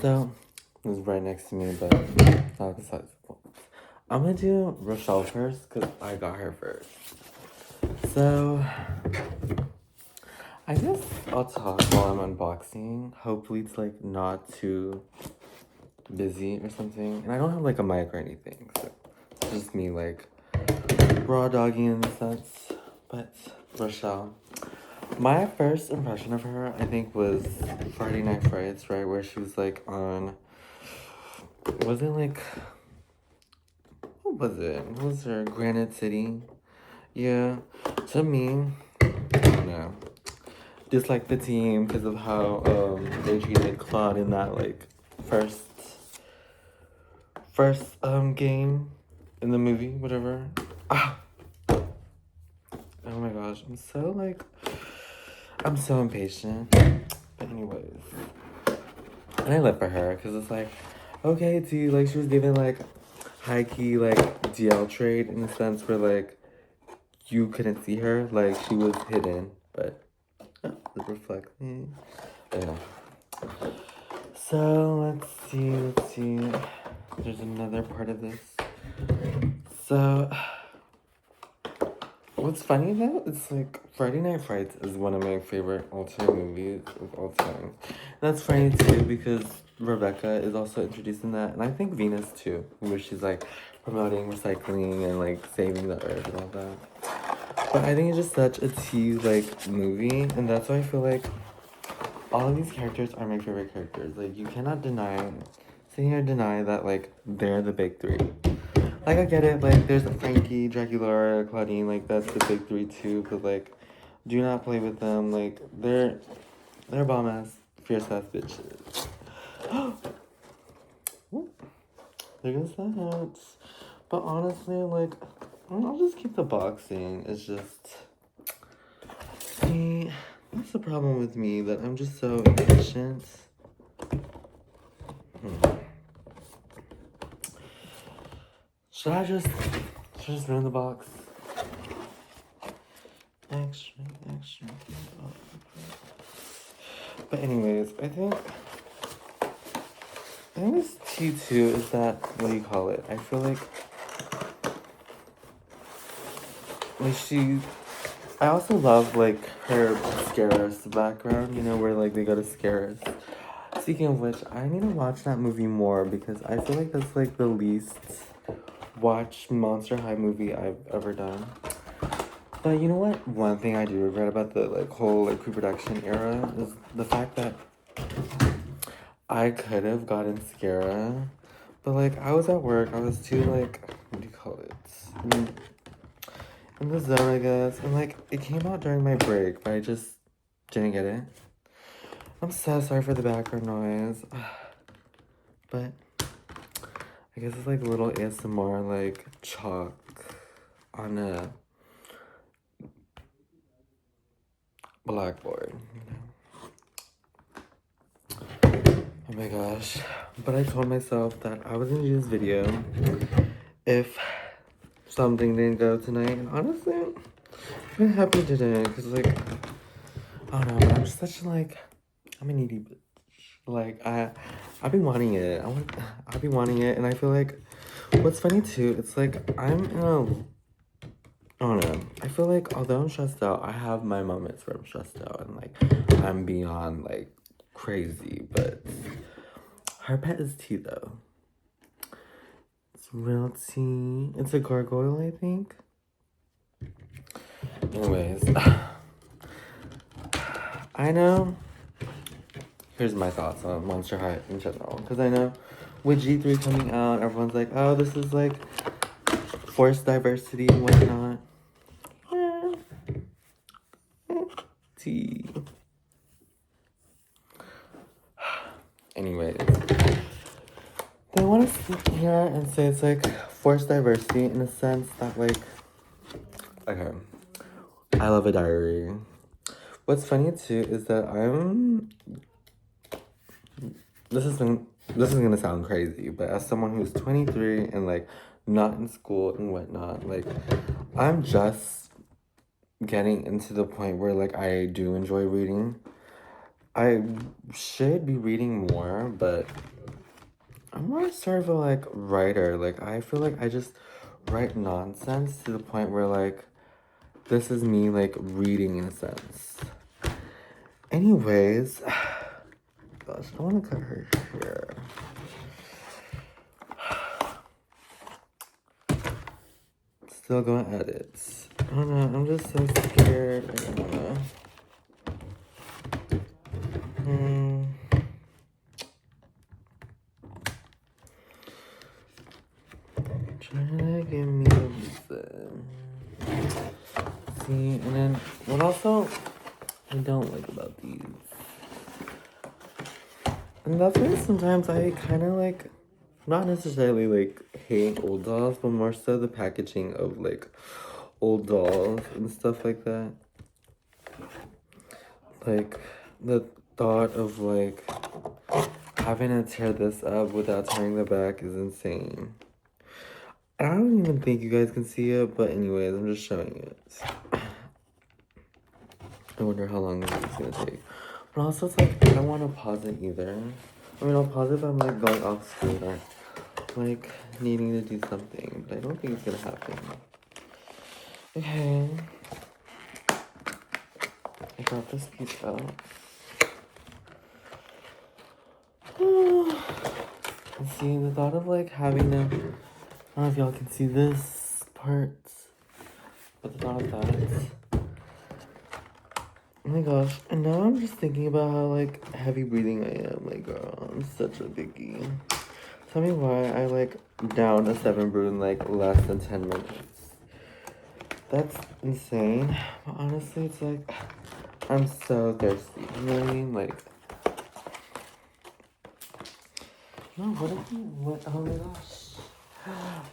So, it was right next to me, but not besides the point. I'm gonna do Rochelle first, because I got her first. So, I guess I'll talk while I'm unboxing. Hopefully it's like not too busy or something. And I don't have like a mic or anything, so it's just me like raw dogging in a sense. But Rochelle, my first impression of her, I think, was Friday Night Frights, right? Where she was like on, was it like, what was it? What was her? Granite City? Yeah. To me, I don't know. Dislike the team because of how they treated Claude in that like first game in the movie, whatever. Ah, oh my gosh, I'm so impatient. But anyways, and I live for her because it's like, okay, dude, like she was giving like high key like DL trade in the sense where like you couldn't see her, like she was hidden, but it reflects me. Yeah. So let's see. There's another part of this. So what's funny though, it's like Friday Night Frights is one of my favorite all-time movies of all time. And that's funny too because Rebecca is also introduced in that, and I think Venus too, where she's like promoting recycling and like saving the earth and all that. But I think it's just such a tea like movie, and that's why I feel like all of these characters are my favorite characters. Like you cannot deny that like they're the big three. Like, I get it, like, there's Frankie, Dracula, Claudine, like, that's the big three, too, but, like, do not play with them, like, they're bomb-ass, fierce-ass bitches. There goes that. But honestly, like, I'll just keep the boxing, it's just, see, that's the problem with me, that I'm just so impatient. Should I just ruin the box? Extra. But anyways, I think this T2 is that, what do you call it? I feel like I also love like her Scaris background, you know, where like they go to Scaris. Speaking of which, I need to watch that movie more because I feel like that's like the least watched Monster High movie I've ever done. But you know what? One thing I do regret about the like whole like pre-production era is the fact that I could have gotten Scara, but like I was at work, I was too like, what do you call it? In the zone, I guess. And like it came out during my break, but I just didn't get it. I'm so sorry for the background noise. But I guess it's like a little ASMR like chalk on a blackboard, you know? Oh my gosh. But I told myself that I was gonna do this video if something didn't go tonight. And honestly, I'm happy it didn't. Because, like, I don't know. But I'm just such like, I'm a needy bitch. Like, I've been wanting it. I've been wanting it. And I feel like, what's funny too, it's like, I don't know. I feel like, although I'm stressed out, I have my moments where I'm stressed out. And, like, I'm beyond, like, crazy. But her pet is tea, though. It's real tea. It's a gargoyle, I think. Anyways, I know. Here's my thoughts on Monster High in general. Because I know with G3 coming out, everyone's like, oh, this is like forced diversity and whatnot. Tea. Anyways, they want to sit here and say it's like forced diversity in a sense that, like, okay, I love a diary. What's funny too is that this is gonna sound crazy, but as someone who's 23 and like not in school and whatnot, like I'm just getting into the point where like I do enjoy reading. I should be reading more, but I'm more sort of a like writer. Like I feel like I just write nonsense to the point where like this is me like reading in a sense. Anyways, gosh, I want to cut her hair. Still gonna edit. I don't know, I'm just so scared. I don't know. Trying to give me a reason. See, and then what also I don't like about these. And that's why sometimes I kind of like, not necessarily like hate old dolls, but more so the packaging of like old dolls and stuff like that. Like the thought of like having to tear this up without tearing the back is insane. I don't even think you guys can see it, but anyways, I'm just showing it. I wonder how long this is gonna take. But also, it's like, I don't want to pause it either. I mean, I'll pause it if I'm like going off screen or like needing to do something, but I don't think it's gonna happen. Okay. I got this piece out. See, the thought of like having to, I don't know if y'all can see this part, but the thought of that. Oh my gosh, and now I'm just thinking about how like heavy breathing I am. Like, girl, I'm such a biggie. Tell me why I like down a 7 brew in like less than 10 minutes. That's insane. But honestly, it's like, I'm so thirsty. You know what I mean? Like, no, what if you, what, oh my gosh.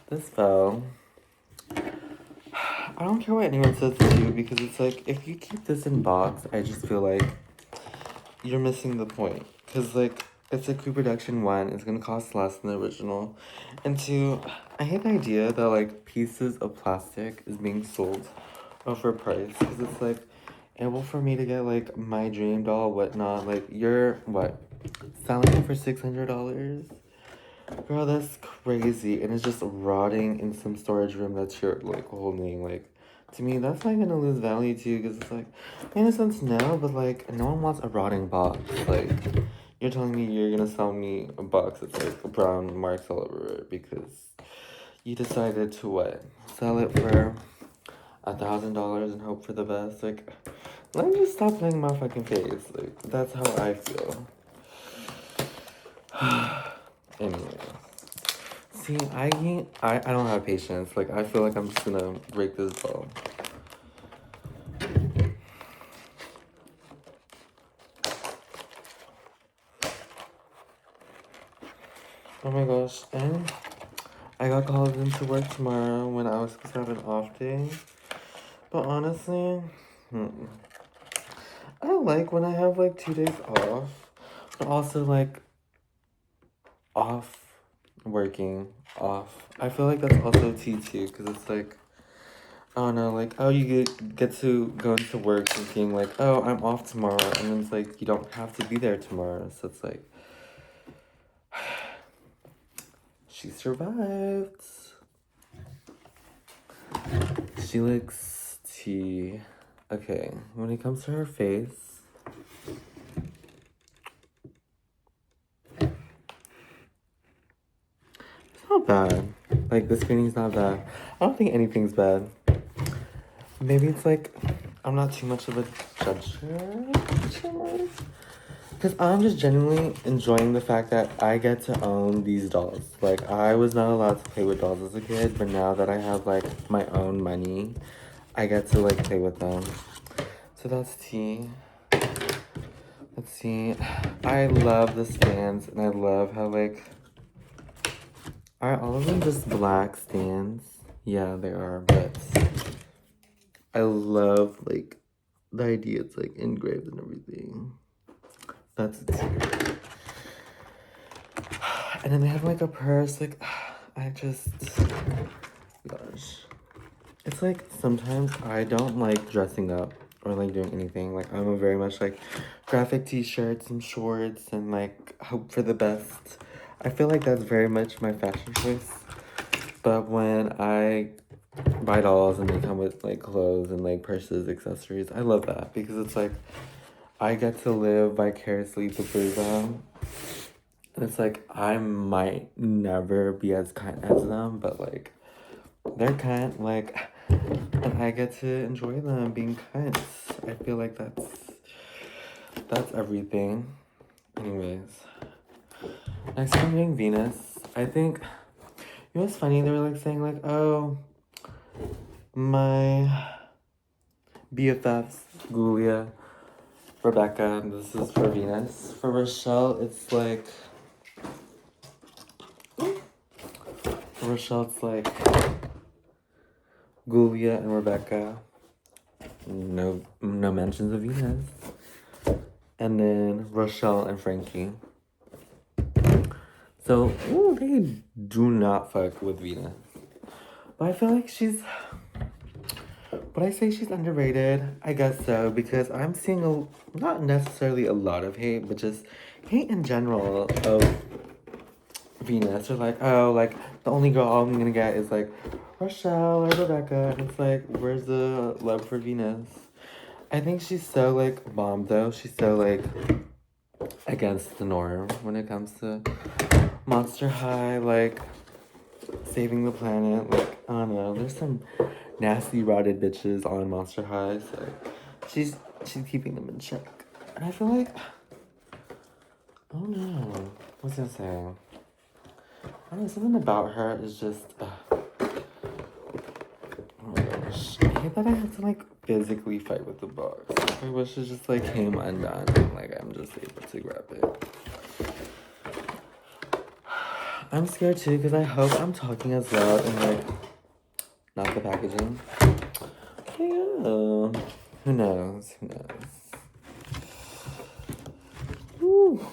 This fell. I don't care what anyone says to you because it's like, if you keep this in box, I just feel like you're missing the point. Because like, it's a creeproduction 1, it's gonna cost less than the original. And 2, I hate the idea that like pieces of plastic is being sold for price. Because it's like, able for me to get like my dream doll, whatnot. Like, you're, what, selling it for $600? Girl, that's crazy. And it's just rotting in some storage room that's you're like holding. Like, to me, that's not gonna lose value to you because it's like, in a sense, no, but like, no one wants a rotting box. Like, you're telling me you're gonna sell me a box that's like brown marks all over it because you decided to what? Sell it for $1,000 and hope for the best? Like, let me just stop playing my fucking face. Like, that's how I feel. Anyway. See, I don't have patience. Like, I feel like I'm just gonna break this ball. Oh my gosh, and I got called into work tomorrow when I was supposed to have an off day. But honestly, I like when I have like 2 days off, but also like off working, off. I feel like that's also tea too, because it's like, I don't know, like, oh, you get to go into work thinking like, oh, I'm off tomorrow, and then it's like, you don't have to be there tomorrow, so it's like, she survived. She looks tea. Okay, when it comes to her face, it's not bad. Like, this painting's not bad. I don't think anything's bad. Maybe it's like, I'm not too much of a judger. Because I'm just genuinely enjoying the fact that I get to own these dolls. Like, I was not allowed to play with dolls as a kid, but now that I have, like, my own money, I get to, like, play with them. So that's tea. Let's see. I love the stands, and I love how, like, are all of them just black stands? Yeah, they are, but I love, like, the idea it's, like, engraved and everything. That's it. And then they have, like, a purse, like, I just, gosh. It's, like, sometimes I don't like dressing up or like doing anything. Like I'm a very much like graphic t-shirts and shorts and like hope for the best. I feel like that's very much my fashion choice. But when I buy dolls and they come with like clothes and like purses, accessories, I love that because it's like I get to live vicariously through them. And it's like I might never be as kind as them, but like they're kind, like, and I get to enjoy them being kind. I feel like that's everything. Anyways, next I'm doing Venus. I think, you know what's funny? They were like saying like, oh, my BFFs, Julia, Rebecca, this is for Venus. For Rochelle, it's like, for Rochelle, it's like Julia and Rebecca. No mentions of Venus. And then Rochelle and Frankie. So, ooh, they do not fuck with Venus. But I feel like she's... Would I say she's underrated? I guess so, because I'm seeing not necessarily a lot of hate, but just hate in general of Venus. They're like, oh, like, the only girl I'm gonna get is, like, Rochelle or Rebecca. And it's like, where's the love for Venus? I think she's so, like, bomb, though. She's so, like, against the norm when it comes to Monster High, like, saving the planet. Like, I don't know. There's some nasty, rotted bitches on Monster High, so she's keeping them in check. And I feel like, I don't know. What's I gonna say? I don't know, something about her is just, oh my gosh. I hate that I have to, like, physically fight with the box. I wish it just, like, came undone and, like, I'm just able to grab it. I'm scared, too, because I hope I'm talking as loud and, like, not the packaging. But yeah. Who knows? Who knows? Woo.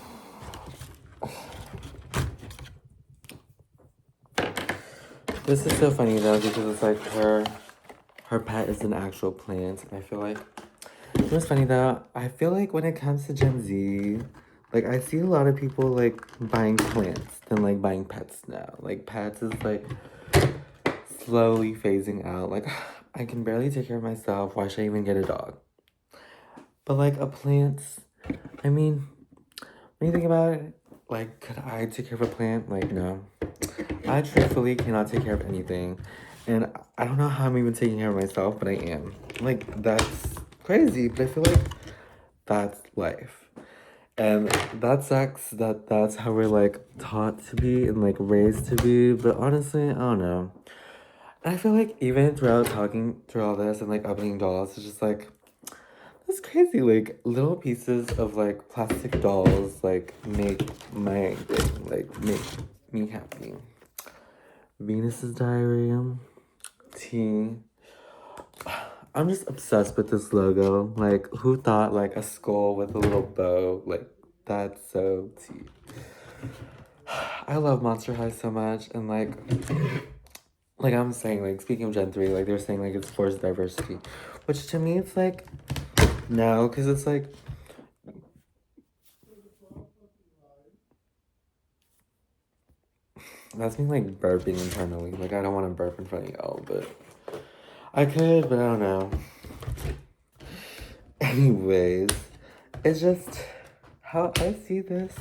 This is so funny though because it's like her pet is an actual plant, and I feel like it was funny though. I feel like when it comes to Gen Z, like I see a lot of people like buying plants than like buying pets now. Like pets is like slowly phasing out. Like I can barely take care of myself. Why should I even get a dog? But like a plant, I mean, when you think about it, like could I take care of a plant? Like no. I truthfully cannot take care of anything. And I don't know how I'm even taking care of myself, but I am. Like, that's crazy, but I feel like that's life. And that sucks that that's how we're, like, taught to be and, like, raised to be. But honestly, I don't know. And I feel like even throughout talking through all this and, like, opening dolls, it's just, like, that's crazy. Like, little pieces of, like, plastic dolls, like, make my thing, like, make me happy. Venus's Diary, tea. I'm just obsessed with this logo. Like, who thought, like, a skull with a little bow? Like, that's so tea. I love Monster High so much, and, like I'm saying, like, speaking of Gen 3, like, they're saying, like, it's forced diversity. Which, to me, it's, like, no, because it's, like... That's me, like, burping internally. Like, I don't want to burp in front of y'all, but... I could, but I don't know. Anyways, it's just... How I see this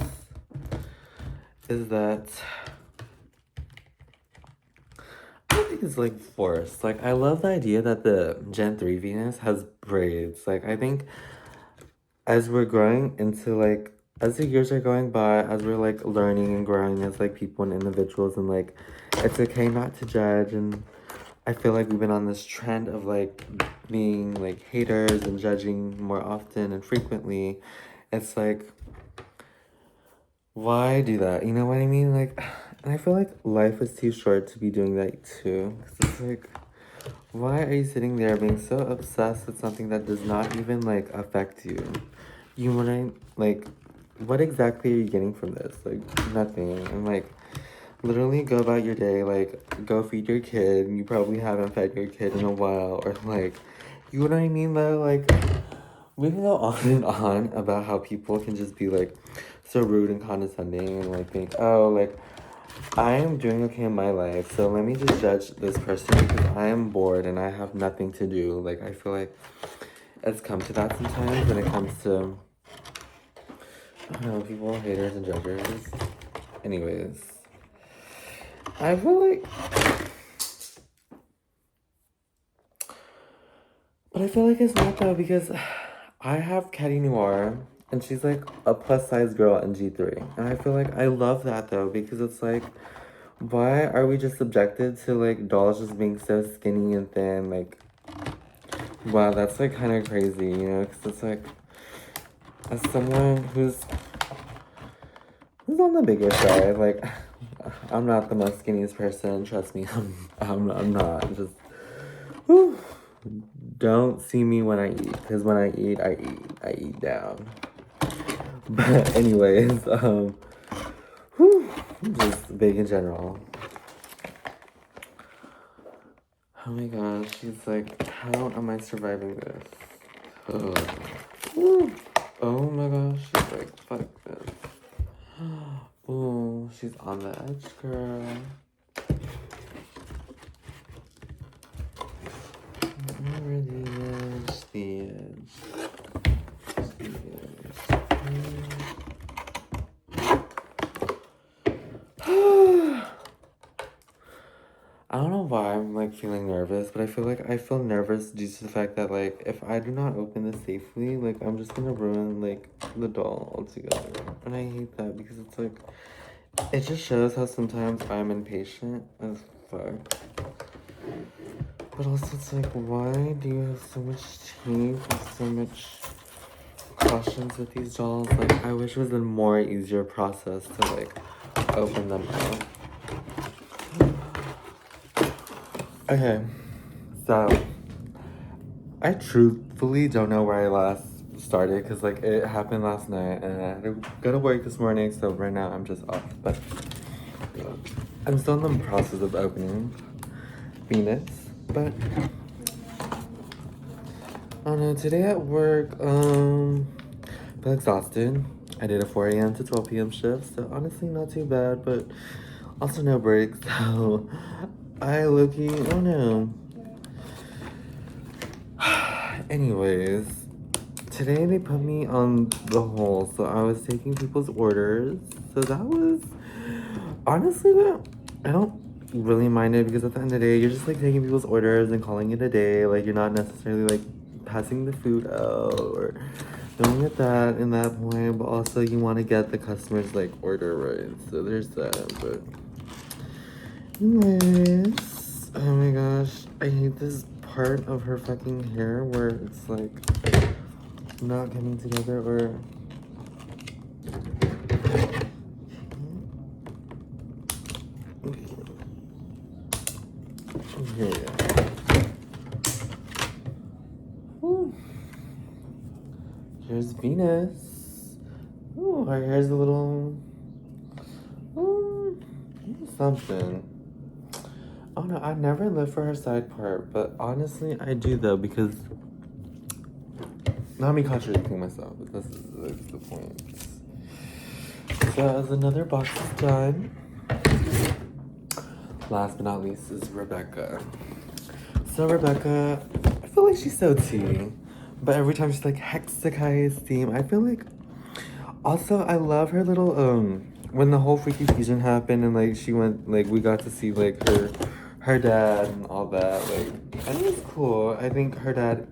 is that... I don't think it's, like, forced. Like, I love the idea that the Gen 3 Venus has braids. Like, I think as we're growing into, like... As the years are going by, as we're, like, learning and growing as, like, people and individuals, and, like, it's okay not to judge, and I feel like we've been on this trend of, like, being, like, haters and judging more often and frequently. It's, like, why do that? You know what I mean? Like, and I feel like life is too short to be doing that, too. Because it's, like, why are you sitting there being so obsessed with something that does not even, like, affect you? You know what I... Like... What exactly are you getting from this? Like, nothing. And, like, literally go about your day, like, go feed your kid. You probably haven't fed your kid in a while. Or, like, You know what I mean, though? Like, we can go on and on about how people can just be, like, so rude and condescending and, like, think, oh, like, I am doing okay in my life, so let me just judge this person because I am bored and I have nothing to do. Like, I feel like it's come to that sometimes when it comes to, I don't know, people, haters and judgers. Anyways, I feel like, but I feel like it's not though because I have Caddy Noir and she's like a plus size girl in G3. And I feel like I love that though because it's like, why are we just subjected to like dolls just being so skinny and thin? Like, wow, that's like kind of crazy, you know? Because it's like, as someone who's on the bigger side, like, I'm not the most skinniest person. Trust me, I'm not. Just, whew, don't see me when I eat, because when I eat down. But anyways, whew, just big in general. Oh my gosh, she's like, how am I surviving this? Oh, oh my gosh, she's like, fuck this. Oh, she's on the edge, girl. Over the edge, the edge. I don't know why I'm like feeling nervous, but I feel nervous due to the fact that like if I do not open this safely, like I'm just gonna ruin like the doll altogether. And I hate that because it's like it just shows how sometimes I'm impatient as fuck. But also it's like, why do you have so much teeth and so much cautions with these dolls? Like, I wish it was a more easier process to like open them up. Okay, so I truthfully don't know where I last started because like it happened last night and I had to go to work this morning, so right now I'm just off. But I'm still in the process of opening Venus, but I don't know, today at work, I feel exhausted. I did a 4 a.m. to 12 p.m. shift, so honestly not too bad, but also no breaks, so I low-key, I don't know. Anyways, today they put me on the hold, so I was taking people's orders. So that was, honestly though, I don't really mind it because at the end of the day, you're just like taking people's orders and calling it a day. Like you're not necessarily like passing the food out or doing it that in that point, but also you want to get the customer's like order right. So there's that, but anyways, oh my gosh, I hate this part of her fucking hair where it's like not coming together or here we go. Whew. Here's Venus. Oh, her hair's a little something. Oh no, I never lived for her side part, but honestly I do though because not me contradicting myself, but this is the point. So as another box is done, last but not least is Rebecca. So Rebecca, I feel like she's so tea, but every time she's like Hexakai steam, I feel like also I love her little when the whole Freaky Fusion happened and like she went like we got to see like her dad and all that, like and it was cool. I think her dad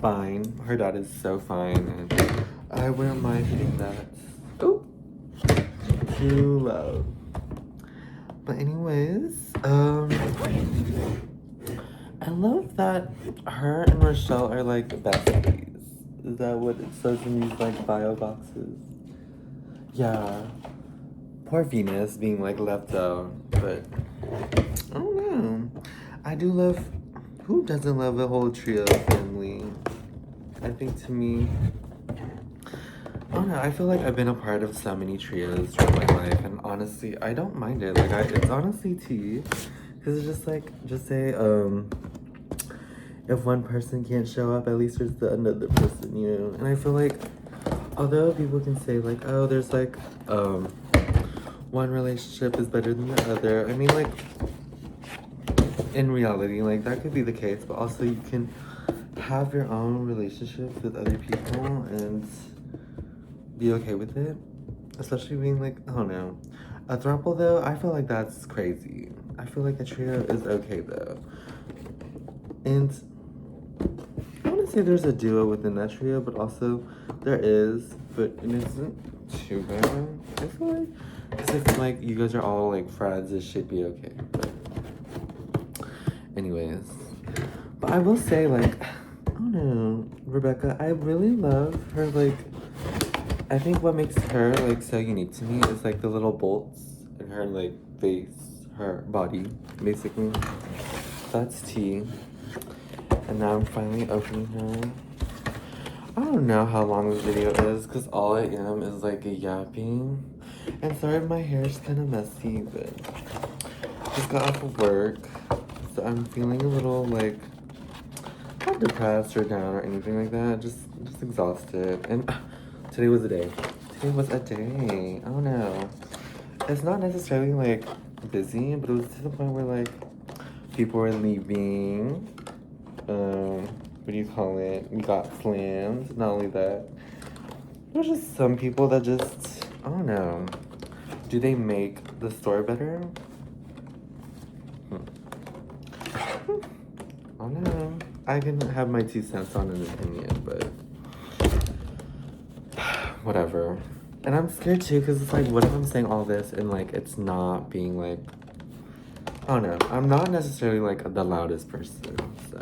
fine. Her dad is so fine and I wouldn't mind hitting that. Oh, true love. But anyways, I love that her and Rochelle are like besties. Is that what it says in these like bio boxes? Yeah. Poor Venus being like left out, but I don't know. I do love, who doesn't love a whole trio family? I think to me, I don't know, I feel like I've been a part of so many trios throughout my life, and honestly, I don't mind it. Like, it's honestly tea, because it's just like, just say, if one person can't show up, at least there's the another person, you know? And I feel like, although people can say like, oh, there's like, one relationship is better than the other. I mean, like, in reality, like, that could be the case, but also you can have your own relationships with other people and be okay with it. Especially being like, I don't know. A throuple though, I feel like that's crazy. I feel like a trio is okay though. And I want to say there's a duo within that trio, but also there is, but it isn't too bad. I feel like, because if like you guys are all like friends, it should be okay. But anyways, but I will say like, I don't know, Rebecca, I really love her like, I think what makes her like so unique to me is like the little bolts in her like face, her body, basically. That's T. And now I'm finally opening her. I don't know how long this video is because all I am is like yapping. And sorry if my hair is kind of messy, but just got off of work. So I'm feeling a little like, not depressed or down or anything like that. Just exhausted. And today was a day. Today was a day. I don't know. It's not necessarily like busy, but it was to the point where like people were leaving. What do you call it? We got slammed. Not only that, there's just some people that just, I don't know. Do they make the store better? I don't know. I can have my 2 cents on an opinion, but whatever. And I'm scared too, because it's like, what if I'm saying all this and like it's not being like, I don't know. I'm not necessarily like the loudest person, so.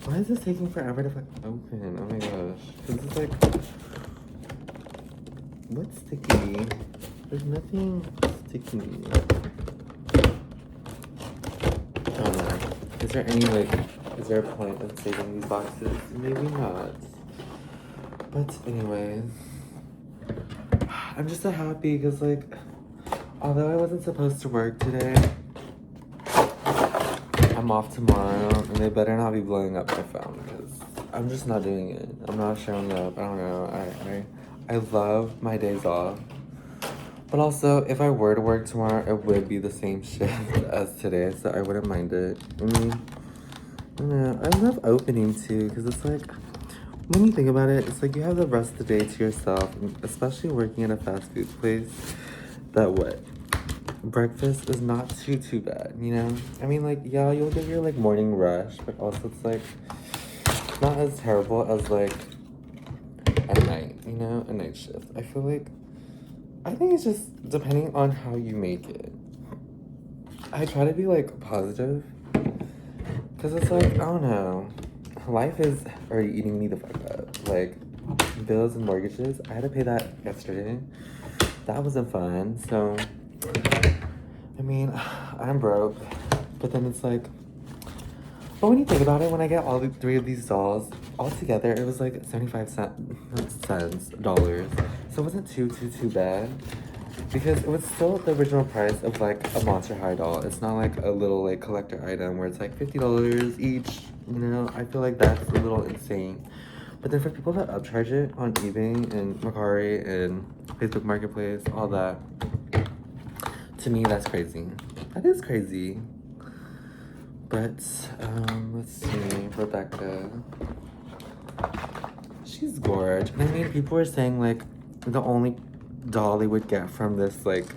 Why is this taking forever to fucking open? Oh my gosh. This is like, what's sticky? There's nothing sticky. I don't know. Is there any like, is there a point of saving these boxes? Maybe not. But anyways, I'm just so happy because like, although I wasn't supposed to work today, I'm off tomorrow and they better not be blowing up my phone because I'm just not doing it. I'm not showing up. I don't know. I love my days off. But also, if I were to work tomorrow, it would be the same shift as today, so I wouldn't mind it. I mean, I don't know. I love opening too, because it's like, when you think about it, it's like you have the rest of the day to yourself, especially working at a fast food place. That what? Breakfast is not too bad, you know? I mean, like, yeah, you'll get your like morning rush, but also it's like not as terrible as like a night, you know? A night shift. I feel like, I think it's just depending on how you make it. I try to be like positive, because it's like, I don't know, life is already eating me the fuck up. Like, bills and mortgages, I had to pay that yesterday. That wasn't fun. So I mean, I'm broke, but then it's like, but when you think about it, when I get all 3 of these dolls all together, it was like 75 cents, dollars. So it wasn't too bad, because it was still the original price of like a Monster High doll. It's not like a little like collector item where it's like $50 each, you know? I feel like that's a little insane. But then for people that upcharge it on eBay and Mercari and Facebook Marketplace, all that, to me, that's crazy. That is crazy. But, let's see, Rebecca. She's gorgeous. And I mean, people were saying, like, the only doll they would get from this, like,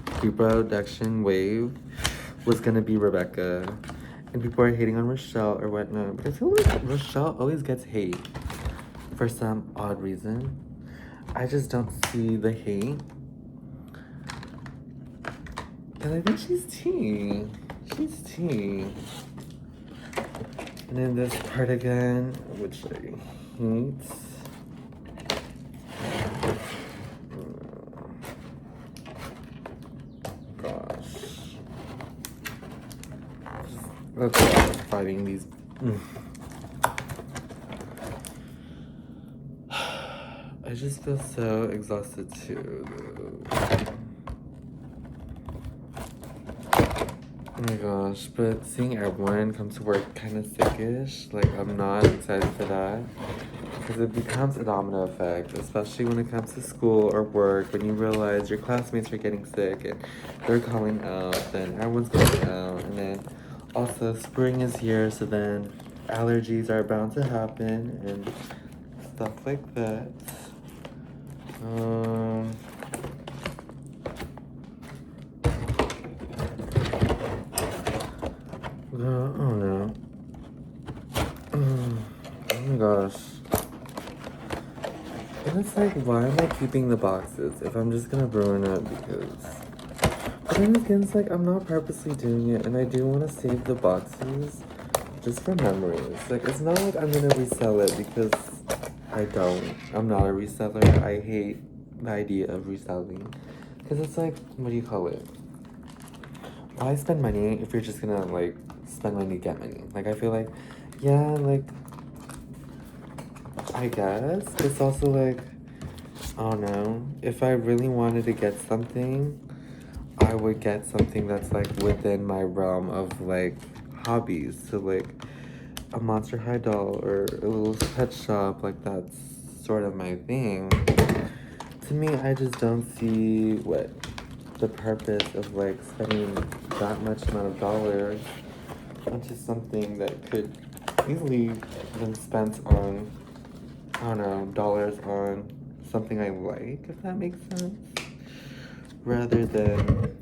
creeproduction wave was gonna be Rebecca. And people are hating on Rochelle or whatnot. But I feel like Rochelle always gets hate for some odd reason. I just don't see the hate. And I think she's tea. She's tea. And then this part again, which I hate. Gosh. Let's stop fighting these. I just feel so exhausted too. my gosh, but seeing everyone come to work kind of sickish, like, I'm not excited for that. Because it becomes a domino effect, especially when it comes to school or work, when you realize your classmates are getting sick and they're calling out, then everyone's calling out, and then also spring is here, so then allergies are bound to happen and stuff like that. I don't know. Oh my gosh. And it's like, why am I keeping the boxes if I'm just gonna ruin it? Because, but then again, it's like, I'm not purposely doing it, and I do want to save the boxes just for memories. Like, it's not like I'm gonna resell it, because I don't. I'm not a reseller. I hate the idea of reselling. Because it's like, what do you call it? Why spend money if you're just gonna, like, spend money to get money? Like, I feel like, yeah, like, I guess. It's also like, I don't know. If I really wanted to get something, I would get something that's like within my realm of like hobbies. So like a Monster High doll or a little pet shop, like that's sort of my thing. To me, I just don't see what the purpose of like spending that much amount of dollars onto something that could easily been spent on, I don't know, dollars on something I like, if that makes sense, rather than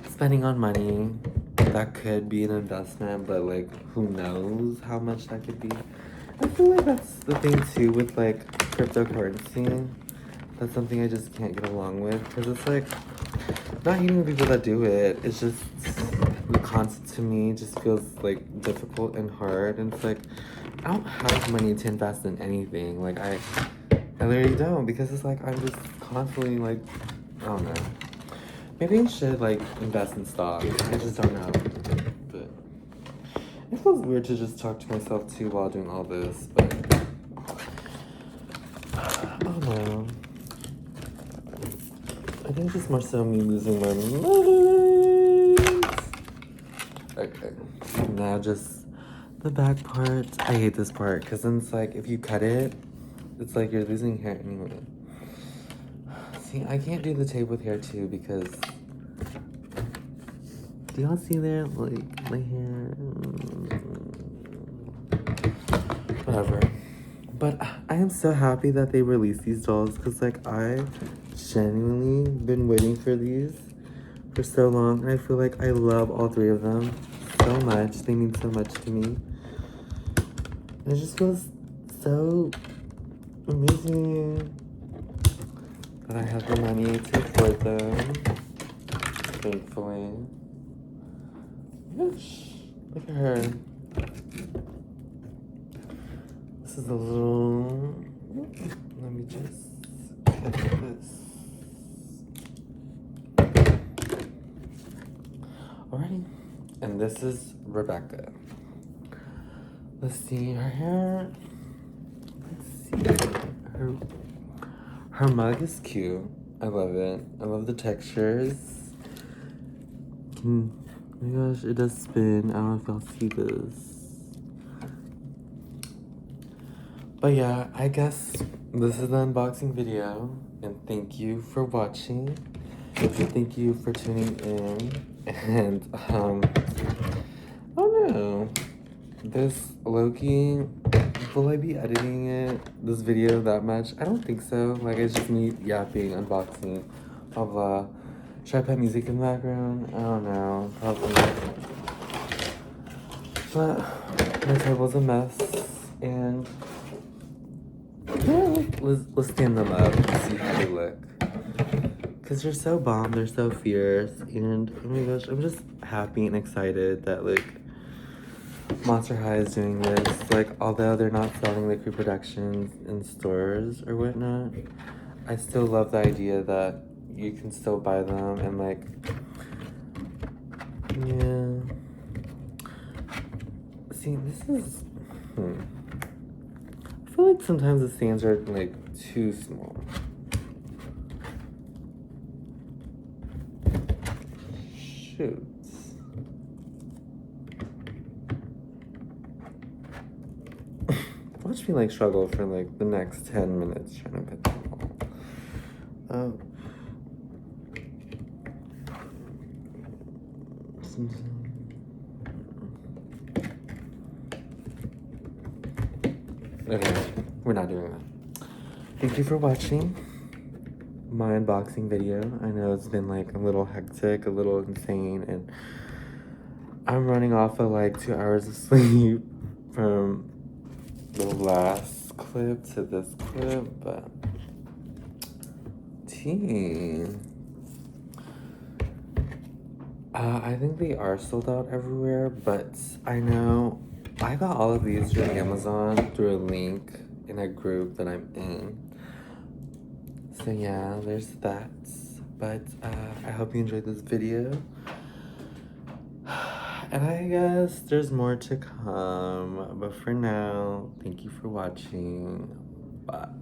spending on money that could be an investment, but like who knows how much that could be. I feel like that's the thing too with like cryptocurrency. That's something I just can't get along with, because it's like, not hating the people that do it, it's just the concept to me just feels like difficult and hard, and it's like, I don't have money to invest in anything. Like I literally don't, because it's like I'm just constantly like, I don't know. Maybe I should like invest in stocks. I just don't know. But it feels weird to just talk to myself too while doing all this, but I don't know. I think it's more so me losing my mind. Okay. Now just the back part. I hate this part because then it's like if you cut it, it's like you're losing hair anyway. See, I can't do the tape with hair too because do y'all see there? Like my hair. Whatever. But I am so happy that they released these dolls because like I genuinely been waiting for these for so long, and I feel like I love all three of them so much. They mean so much to me. And it just feels so amazing that I have the money to afford them. Thankfully. Gosh, look at her. This is a little. Let me just cut this. Alrighty. And this is Rebecca. Let's see her hair. Let's see. Her mug is cute. I love it. I love the textures. Oh my gosh, it does spin. I don't know if y'all see this. But yeah, I guess this is the unboxing video. And thank you for watching. Thank you for tuning in. And, I don't know. This Loki, will I be editing this video that much? I don't think so. Like, it's just me yapping, unboxing, blah, blah. Should I put music in the background? I don't know. Probably. But my table's a mess. And yeah, let's stand them up and see how they look. Because they're so bomb, they're so fierce, and oh my gosh, I'm just happy and excited that, like, Monster High is doing this. Like, although they're not selling the creeproductions in stores or whatnot, I still love the idea that you can still buy them and, like, yeah. See, this is, I feel like sometimes the stands are, like, too small. shoots. Watch me like struggle for like the next 10 minutes trying to put them all. Oh. Okay, we're not doing that. Thank you for watching my unboxing video. I know it's been like a little hectic, a little insane, and I'm running off of like 2 hours of sleep from the last clip to this clip, but I think they are sold out everywhere, but I know I got all of these through Amazon through a link in a group that I'm in. So yeah, there's that. But I hope you enjoyed this video. And I guess there's more to come. But for now, thank you for watching. Bye.